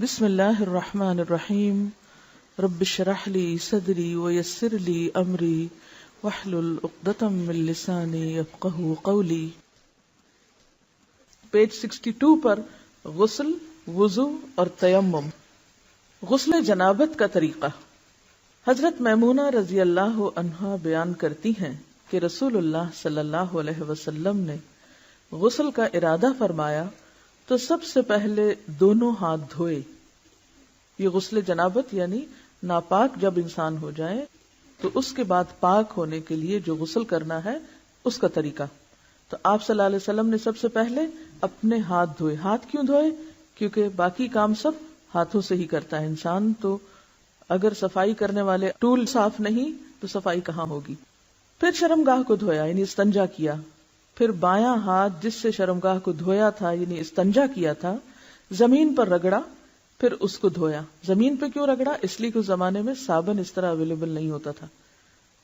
بسم اللہ الرحمن الرحیم رب اشرح لی صدری ویسر لی امری واحلل عقدۃ من لسانی یفقہوا قولی۔ پیج 62 پر غسل، وضو اور تیمم۔ غسل جنابت کا طریقہ۔ حضرت میمونہ رضی اللہ عنہا بیان کرتی ہیں کہ رسول اللہ صلی اللہ علیہ وسلم نے غسل کا ارادہ فرمایا تو سب سے پہلے دونوں ہاتھ دھوئے۔ یہ غسل جنابت یعنی ناپاک جب انسان ہو جائے تو اس کے بعد پاک ہونے کے لیے جو غسل کرنا ہے اس کا طریقہ۔ تو آپ صلی اللہ علیہ وسلم نے سب سے پہلے اپنے ہاتھ دھوئے۔ ہاتھ کیوں دھوئے؟ کیونکہ باقی کام سب ہاتھوں سے ہی کرتا ہے انسان، تو اگر صفائی کرنے والے ٹول صاف نہیں تو صفائی کہاں ہوگی۔ پھر شرمگاہ کو دھویا یعنی استنجا کیا۔ پھر بایاں ہاتھ جس سے شرمگاہ کو دھویا تھا یعنی استنجا کیا تھا زمین پر رگڑا، پھر اس کو دھویا۔ زمین پہ کیوں رگڑا؟ اس لیے کہ اس زمانے میں صابن اس طرح اویلیبل نہیں ہوتا تھا،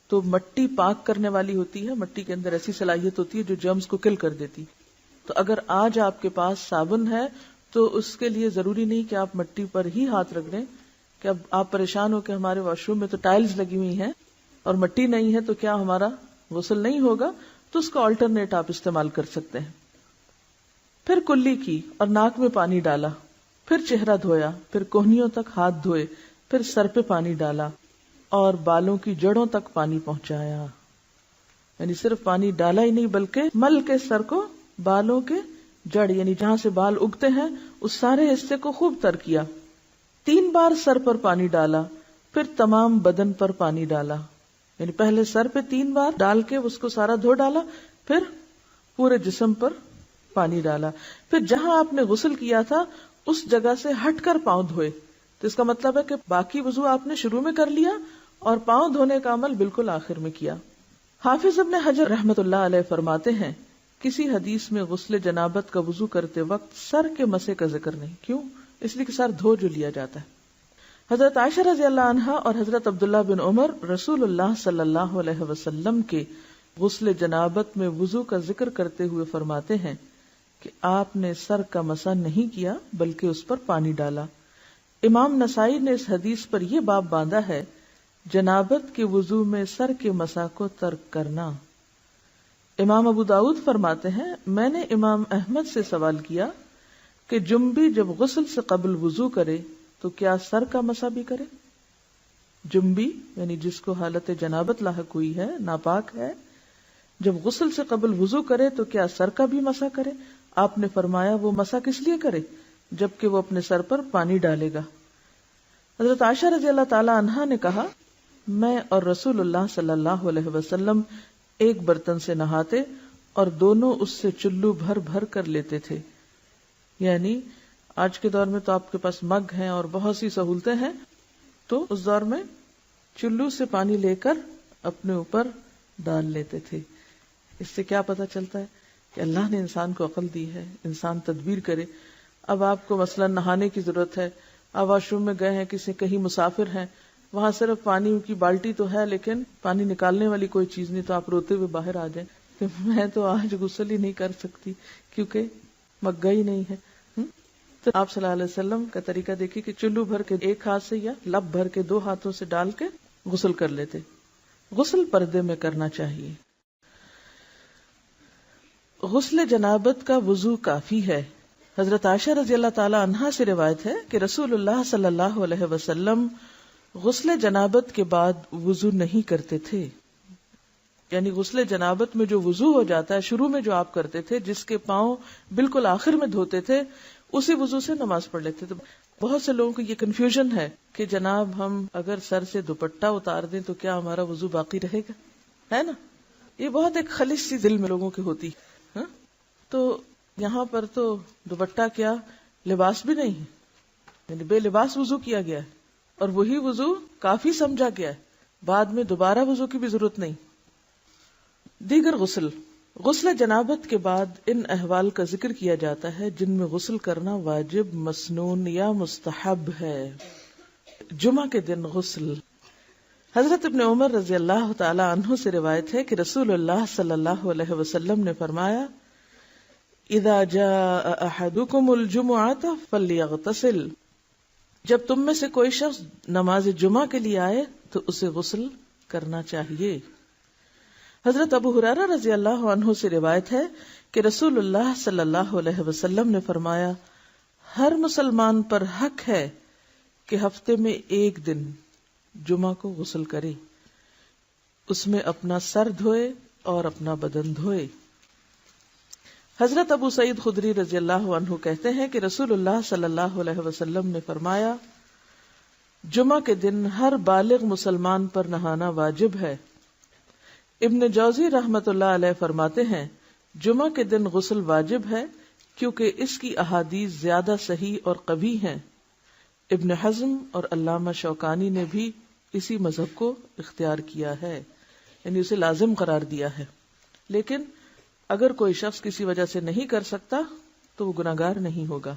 تو مٹی پاک کرنے والی ہوتی ہے، مٹی کے اندر ایسی صلاحیت ہوتی ہے جو جرمز کو کل کر دیتی۔ تو اگر آج آپ کے پاس صابن ہے تو اس کے لیے ضروری نہیں کہ آپ مٹی پر ہی ہاتھ رگڑیں، کہ اب آپ پریشان ہو کہ ہمارے واش روم میں تو ٹائلز لگی ہوئی ہیں اور مٹی نہیں ہے تو کیا ہمارا غسل نہیں ہوگا، تو اس کا آلٹرنیٹ آپ استعمال کر سکتے ہیں۔ پھر کلی کی اور ناک میں پانی ڈالا، پھر چہرہ دھویا، پھر کوہنیوں تک ہاتھ دھوئے، پھر سر پہ پانی ڈالا اور بالوں کی جڑوں تک پانی پہنچایا۔ یعنی صرف پانی ڈالا ہی نہیں بلکہ مل کے سر کو بالوں کے جڑ یعنی جہاں سے بال اگتے ہیں اس سارے حصے کو خوب تر کیا۔ 3 بار سر پر پانی ڈالا، پھر تمام بدن پر پانی ڈالا، یعنی پہلے سر پہ 3 بار ڈال کے اس کو سارا دھو ڈالا، پھر پورے جسم پر پانی ڈالا۔ پھر جہاں آپ نے غسل کیا تھا اس جگہ سے ہٹ کر پاؤں دھوئے۔ تو اس کا مطلب ہے کہ باقی وضو آپ نے شروع میں کر لیا اور پاؤں دھونے کا عمل بالکل آخر میں کیا۔ حافظ ابن حجر رحمۃ اللہ علیہ فرماتے ہیں کسی حدیث میں غسل جنابت کا وضو کرتے وقت سر کے مسے کا ذکر نہیں۔ کیوں؟ اس لیے کہ سر دھو جو لیا جاتا ہے۔ حضرت عائشہ رضی اللہ عنہا اور حضرت عبداللہ بن عمر رسول اللہ صلی اللہ علیہ وسلم کے غسل جنابت میں وضو کا ذکر کرتے ہوئے فرماتے ہیں کہ آپ نے سر کا مسح نہیں کیا بلکہ اس پر پانی ڈالا۔ امام نسائی نے اس حدیث پر یہ باب باندھا ہے جنابت کے وضو میں سر کے مسح کو ترک کرنا۔ امام ابو داؤد فرماتے ہیں میں نے امام احمد سے سوال کیا کہ جنبی جب غسل سے قبل وضو کرے تو کیا سر کا مسح بھی کرے؟ جنبی یعنی جس کو حالت جنابت لاحق ہوئی ہے، ناپاک ہے، جب غسل سے قبل وضو کرے تو کیا سر کا بھی مسح کرے؟ آپ نے فرمایا وہ مسح کس لیے کرے جبکہ وہ اپنے سر پر پانی ڈالے گا۔ حضرت عائشہ رضی اللہ تعالی عنہا نے کہا میں اور رسول اللہ صلی اللہ علیہ وسلم ایک برتن سے نہاتے اور دونوں اس سے چلو بھر بھر کر لیتے تھے۔ یعنی آج کے دور میں تو آپ کے پاس مگ ہیں اور بہت سی سہولتیں ہیں، تو اس دور میں چلو سے پانی لے کر اپنے اوپر ڈال لیتے تھے۔ اس سے کیا پتہ چلتا ہے کہ اللہ نے انسان کو عقل دی ہے، انسان تدبیر کرے۔ اب آپ کو مثلا نہانے کی ضرورت ہے، آپ واش روم میں گئے ہیں، کہیں مسافر ہیں، وہاں صرف پانی کی بالٹی تو ہے لیکن پانی نکالنے والی کوئی چیز نہیں، تو آپ روتے ہوئے باہر آ جائیں کہ میں تو آج غسل ہی نہیں کر سکتی کیونکہ مگا ہی نہیں ہے۔ تو آپ صلی اللہ علیہ وسلم کا طریقہ دیکھیے کہ چلو بھر کے ایک ہاتھ سے یا لب بھر کے 2 ہاتھوں سے ڈال کے غسل کر لیتے۔ غسل پردے میں کرنا چاہیے۔ غسل جنابت کا وضو کافی ہے۔ حضرت عائشہ رضی اللہ تعالی عنہا سے روایت ہے کہ رسول اللہ صلی اللہ علیہ وسلم غسل جنابت کے بعد وضو نہیں کرتے تھے۔ یعنی غسل جنابت میں جو وضو ہو جاتا ہے شروع میں جو آپ کرتے تھے، جس کے پاؤں بالکل آخر میں دھوتے تھے، اسی وضو سے نماز پڑھ لیتے تھے۔ بہت سے لوگوں کو یہ کنفیوژن ہے کہ جناب ہم اگر سر سے دوپٹہ اتار دیں تو کیا ہمارا وضو باقی رہے گا، ہے نا؟ یہ بہت ایک خلش سی دل میں لوگوں کی ہوتی ہے۔ تو یہاں پر تو دوپٹہ کیا لباس بھی نہیں ہے، یعنی بے لباس وضو کیا گیا ہے اور وہی وضو کافی سمجھا گیا ہے، بعد میں دوبارہ وضو کی بھی ضرورت نہیں۔ دیگر غسل جنابت کے بعد ان احوال کا ذکر کیا جاتا ہے جن میں غسل کرنا واجب، مسنون یا مستحب ہے۔ جمعہ کے دن غسل۔ حضرت ابن عمر رضی اللہ تعالی عنہ سے روایت ہے کہ رسول اللہ صلی اللہ علیہ وسلم نے فرمایا اذا جاء احدكم الجمعة فليغتسل جب تم میں سے کوئی شخص نماز جمعہ کے لیے آئے تو اسے غسل کرنا چاہیے۔ حضرت ابو ہریرہ رضی اللہ عنہ سے روایت ہے کہ رسول اللہ صلی اللہ علیہ وسلم نے فرمایا، ہر مسلمان پر حق ہے کہ ہفتے میں ایک دن جمعہ کو غسل کرے، اس میں اپنا سر دھوئے اور اپنا بدن دھوئے۔ حضرت ابو سعید خدری رضی اللہ عنہ کہتے ہیں کہ رسول اللہ صلی اللہ علیہ وسلم نے فرمایا، جمعہ کے دن ہر بالغ مسلمان پر نہانا واجب ہے۔ ابن جوزی رحمت اللہ علیہ فرماتے ہیں، جمعہ کے دن غسل واجب ہے کیونکہ اس کی احادیث زیادہ صحیح اور قوی ہیں۔ ابن حزم اور علامہ شوکانی نے بھی اسی مذہب کو اختیار کیا ہے، یعنی اسے لازم قرار دیا ہے۔ لیکن اگر کوئی شخص کسی وجہ سے نہیں کر سکتا تو وہ گناہگار نہیں ہوگا۔